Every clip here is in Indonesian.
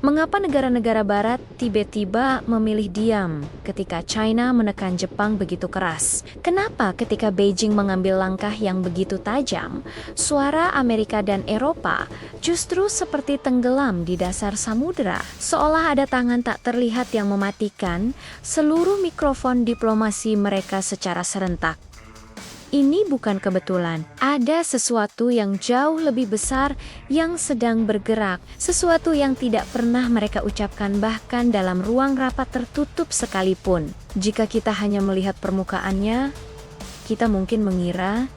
Mengapa negara-negara barat tiba-tiba memilih diam ketika China menekan Jepang begitu keras? Kenapa ketika Beijing mengambil langkah yang begitu tajam, suara Amerika dan Eropa justru seperti tenggelam di dasar samudera? Seolah ada tangan tak terlihat yang mematikan seluruh mikrofon diplomasi mereka secara serentak. Ini bukan kebetulan. Ada sesuatu yang jauh lebih besar yang sedang bergerak. Sesuatu yang tidak pernah mereka ucapkan bahkan dalam ruang rapat tertutup sekalipun. Jika kita hanya melihat permukaannya, kita mungkin mengira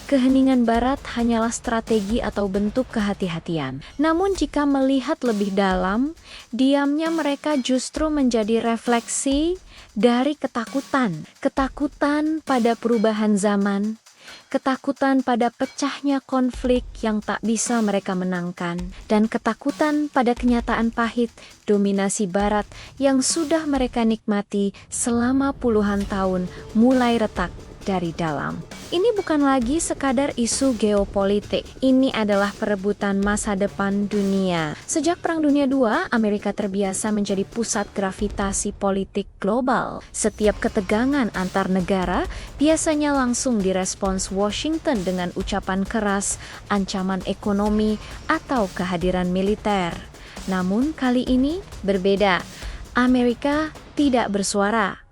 keheningan barat hanyalah strategi atau bentuk kehati-hatian. Namun jika melihat lebih dalam, diamnya mereka justru menjadi refleksi dari ketakutan. Ketakutan pada perubahan zaman, ketakutan pada pecahnya konflik yang tak bisa mereka menangkan, dan ketakutan pada kenyataan pahit dominasi barat yang sudah mereka nikmati selama puluhan tahun mulai retak dari dalam. Ini bukan lagi sekadar isu geopolitik. Ini adalah perebutan masa depan dunia. Sejak Perang Dunia II, Amerika terbiasa menjadi pusat gravitasi politik global. Setiap ketegangan antar negara biasanya langsung direspons Washington dengan ucapan keras, ancaman ekonomi, atau kehadiran militer. Namun kali ini berbeda. Amerika tidak bersuara.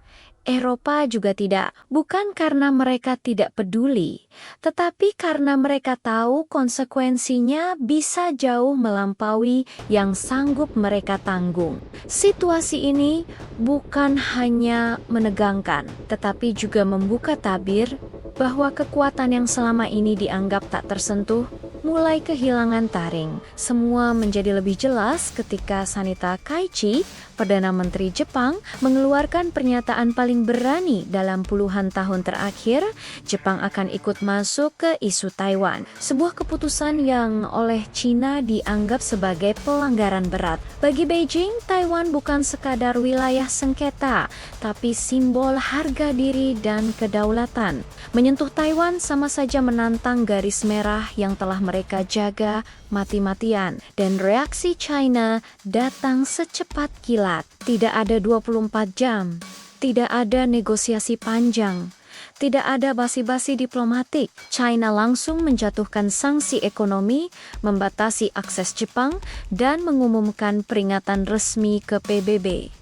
Eropa juga tidak, bukan karena mereka tidak peduli, tetapi karena mereka tahu konsekuensinya bisa jauh melampaui yang sanggup mereka tanggung. Situasi ini bukan hanya menegangkan, tetapi juga membuka tabir bahwa kekuatan yang selama ini dianggap tak tersentuh mulai kehilangan taring. Semua menjadi lebih jelas ketika Sanita Kaichi, Perdana Menteri Jepang, mengeluarkan pernyataan paling berani dalam puluhan tahun terakhir. Jepang akan ikut masuk ke isu Taiwan, sebuah keputusan yang oleh China dianggap sebagai pelanggaran berat. Bagi Beijing, Taiwan bukan sekadar wilayah sengketa, tapi simbol harga diri dan kedaulatan. Menyentuh Taiwan sama saja menantang garis merah yang telah mereka jaga mati-matian, dan reaksi China datang secepat kilat. Tidak ada 24 jam, tidak ada negosiasi panjang, tidak ada basa-basi diplomatik. China langsung menjatuhkan sanksi ekonomi, membatasi akses Jepang, dan mengumumkan peringatan resmi ke PBB.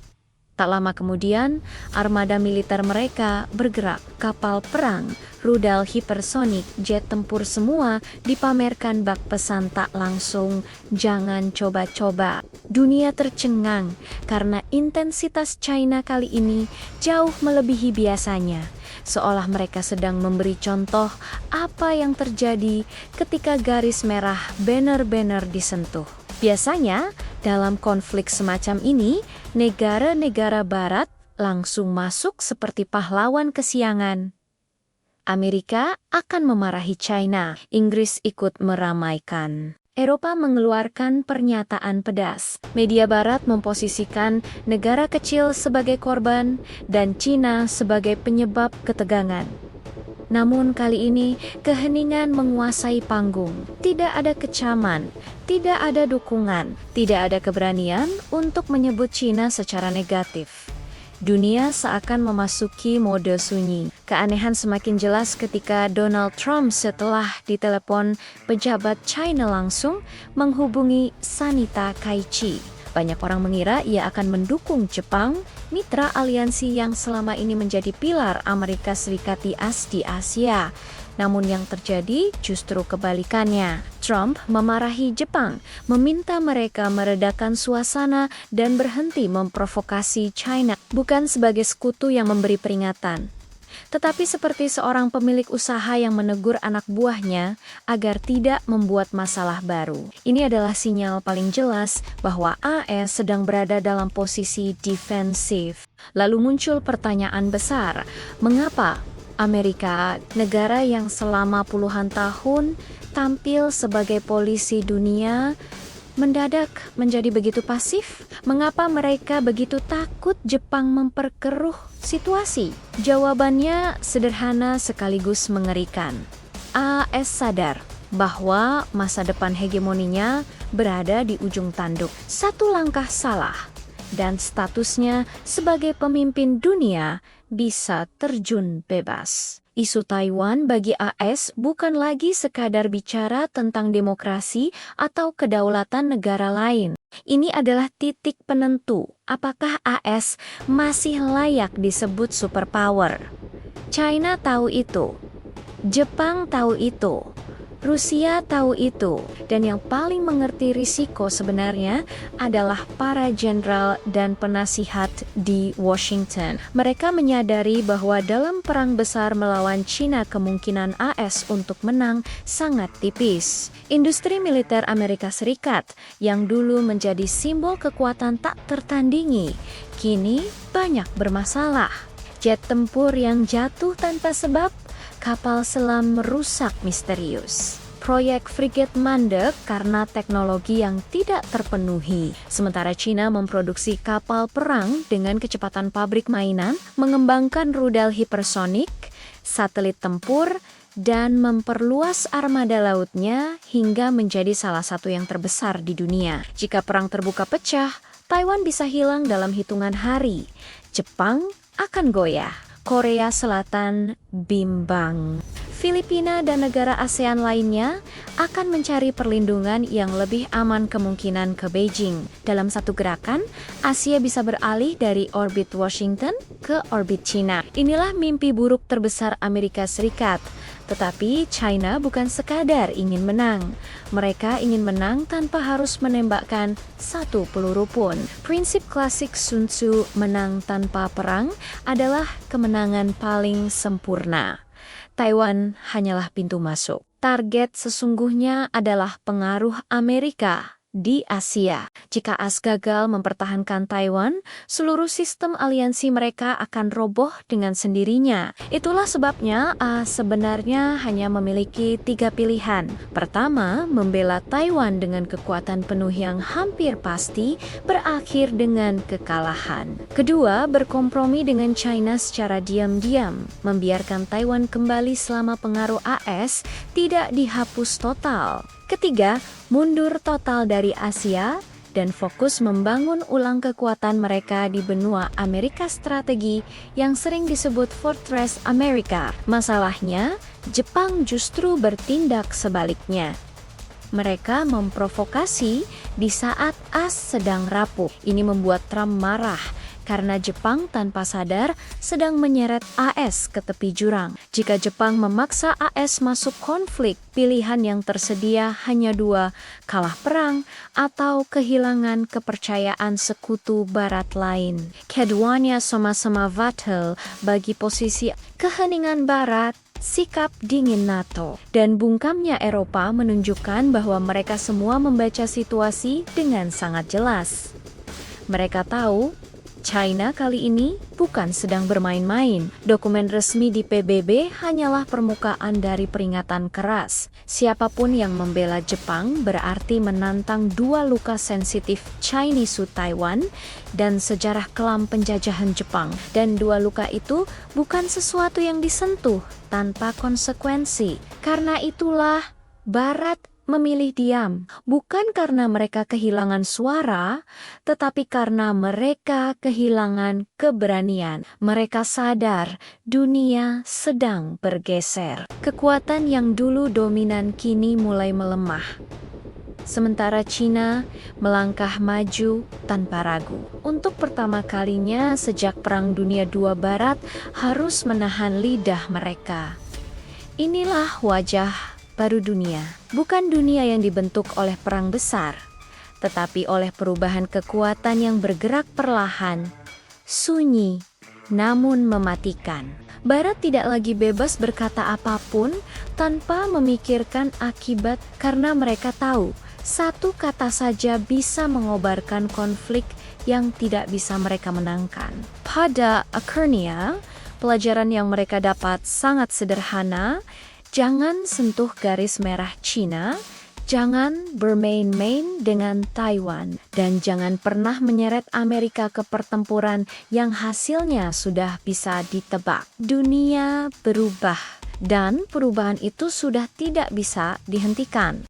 Tak lama kemudian, armada militer mereka bergerak. Kapal perang, rudal hipersonik, jet tempur semua dipamerkan bak pesan tak langsung, jangan coba-coba. Dunia tercengang karena intensitas China kali ini jauh melebihi biasanya. Seolah mereka sedang memberi contoh apa yang terjadi ketika garis merah benar-benar disentuh. Biasanya, dalam konflik semacam ini, negara-negara barat langsung masuk seperti pahlawan kesiangan. Amerika akan memarahi China, Inggris ikut meramaikan. Eropa mengeluarkan pernyataan pedas. Media barat memposisikan negara kecil sebagai korban dan China sebagai penyebab ketegangan. Namun kali ini keheningan menguasai panggung. Tidak ada kecaman, tidak ada dukungan, tidak ada keberanian untuk menyebut China secara negatif. Dunia seakan memasuki mode sunyi. Keanehan semakin jelas ketika Donald Trump setelah ditelepon pejabat China langsung menghubungi Sanita Kaichi. Banyak orang mengira ia akan mendukung Jepang, mitra aliansi yang selama ini menjadi pilar Amerika Serikat di Asia. Namun yang terjadi justru kebalikannya. Trump memarahi Jepang, meminta mereka meredakan suasana dan berhenti memprovokasi China, bukan sebagai sekutu yang memberi peringatan, tetapi seperti seorang pemilik usaha yang menegur anak buahnya agar tidak membuat masalah baru. Ini adalah sinyal paling jelas bahwa AS sedang berada dalam posisi defensif. Lalu muncul pertanyaan besar, mengapa Amerika, negara yang selama puluhan tahun tampil sebagai polisi dunia, mendadak menjadi begitu pasif? Mengapa mereka begitu takut Jepang memperkeruh situasi? Jawabannya sederhana sekaligus mengerikan. AS sadar bahwa masa depan hegemoninya berada di ujung tanduk. Satu langkah salah, dan statusnya sebagai pemimpin dunia bisa terjun bebas. Isu Taiwan bagi AS bukan lagi sekadar bicara tentang demokrasi atau kedaulatan negara lain. Ini adalah titik penentu apakah AS masih layak disebut superpower. China tahu itu, Jepang tahu itu, Rusia tahu itu, dan yang paling mengerti risiko sebenarnya adalah para jenderal dan penasihat di Washington. Mereka menyadari bahwa dalam perang besar melawan China kemungkinan AS untuk menang sangat tipis. Industri militer Amerika Serikat yang dulu menjadi simbol kekuatan tak tertandingi, kini banyak bermasalah. Jet tempur yang jatuh tanpa sebab, kapal selam merusak misterius. Proyek frigate mandek karena teknologi yang tidak terpenuhi. Sementara China memproduksi kapal perang dengan kecepatan pabrik mainan, mengembangkan rudal hipersonik, satelit tempur, dan memperluas armada lautnya hingga menjadi salah satu yang terbesar di dunia. Jika perang terbuka pecah, Taiwan bisa hilang dalam hitungan hari. Jepang akan goyah. Korea Selatan bimbang. Filipina dan negara ASEAN lainnya akan mencari perlindungan yang lebih aman kemungkinan ke Beijing. Dalam satu gerakan, Asia bisa beralih dari orbit Washington ke orbit China. Inilah mimpi buruk terbesar Amerika Serikat. Tetapi China bukan sekadar ingin menang. Mereka ingin menang tanpa harus menembakkan satu peluru pun. Prinsip klasik Sun Tzu, menang tanpa perang, adalah kemenangan paling sempurna. Taiwan hanyalah pintu masuk. Target sesungguhnya adalah pengaruh Amerika di Asia. Jika AS gagal mempertahankan Taiwan, seluruh sistem aliansi mereka akan roboh dengan sendirinya. Itulah sebabnya AS sebenarnya hanya memiliki 3 pilihan. Pertama, membela Taiwan dengan kekuatan penuh yang hampir pasti berakhir dengan kekalahan. Kedua, berkompromi dengan China secara diam-diam, membiarkan Taiwan kembali selama pengaruh AS tidak dihapus total. Ketiga, mundur total dari Asia dan fokus membangun ulang kekuatan mereka di benua Amerika strategi yang sering disebut Fortress America. Masalahnya, Jepang justru bertindak sebaliknya. Mereka memprovokasi di saat AS sedang rapuh. Ini membuat Trump marah karena Jepang tanpa sadar sedang menyeret AS ke tepi jurang. Jika Jepang memaksa AS masuk konflik, pilihan yang tersedia hanya 2, kalah perang atau kehilangan kepercayaan sekutu barat lain. Keduanya sama-sama fatal bagi posisi keheningan barat, sikap dingin NATO, dan bungkamnya Eropa menunjukkan bahwa mereka semua membaca situasi dengan sangat jelas. Mereka tahu China kali ini bukan sedang bermain-main. Dokumen resmi di PBB hanyalah permukaan dari peringatan keras. Siapapun yang membela Jepang berarti menantang 2 luka sensitif Chinese Taiwan dan sejarah kelam penjajahan Jepang. Dan 2 luka itu bukan sesuatu yang disentuh tanpa konsekuensi. Karena itulah Barat memilih diam, bukan karena mereka kehilangan suara, tetapi karena mereka kehilangan keberanian. Mereka sadar dunia sedang bergeser. Kekuatan yang dulu dominan kini mulai melemah. Sementara China melangkah maju tanpa ragu. Untuk pertama kalinya sejak Perang Dunia II Barat harus menahan lidah mereka. Inilah wajah baru dunia, bukan dunia yang dibentuk oleh perang besar, tetapi oleh perubahan kekuatan yang bergerak perlahan, sunyi, namun mematikan. Barat tidak lagi bebas berkata apapun tanpa memikirkan akibat karena mereka tahu, satu kata saja bisa mengobarkan konflik yang tidak bisa mereka menangkan. Pada akhirnya, pelajaran yang mereka dapat sangat sederhana. Jangan sentuh garis merah China, jangan bermain-main dengan Taiwan, dan jangan pernah menyeret Amerika ke pertempuran yang hasilnya sudah bisa ditebak. Dunia berubah dan perubahan itu sudah tidak bisa dihentikan.